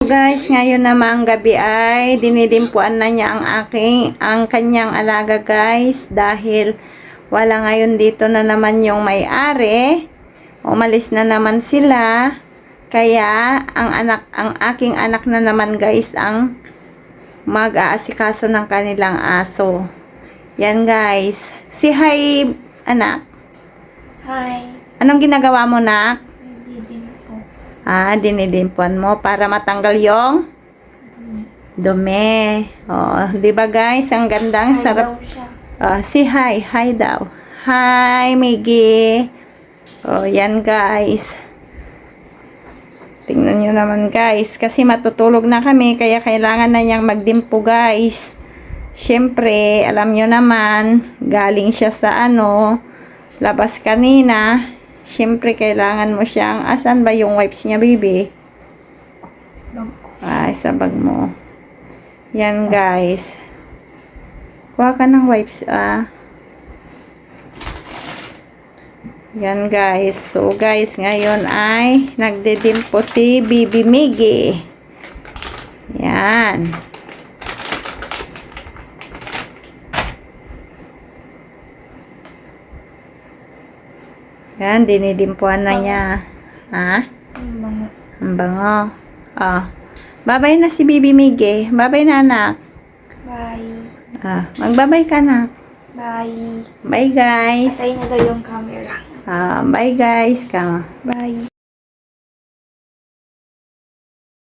guys, ngayon namang gabi ay dinidimpuan na niya ang kanyang alaga guys dahil wala ngayon dito na naman yung may-ari. Umalis na naman sila. Kaya ang aking anak na naman guys ang mag-aasikaso ng kanilang aso. Yan guys. Si hi anak. Hi. Anong ginagawa mo nak? Didimpo. Dinidimpuan mo para matanggal yung dumi. Oh, 'di ba guys? Ang gandang Hi sarap. daw siya. Si hi daw. Hi, Miggy. Oh, yan guys. Tingnan nyo naman guys, kasi matutulog na kami, kaya kailangan na niyang magdimpo guys. Siyempre, alam nyo naman, galing siya sa labas kanina. Siyempre, kailangan mo siyang, asan ba yung wipes niya, baby? Ay, sa bag mo. Yan guys. Kuha ka ng wipes, Yan guys. So guys, ngayon ay nagdidimpo si Bibi Miggy. Yan. Yan, dinidimpuan na niya. Ang bango. Babay na si Bibi Miggy. Babay na anak. Bye. Magbabay ka na. Bye. Bye guys. Patay na daw yung camera. Bye guys. Bye.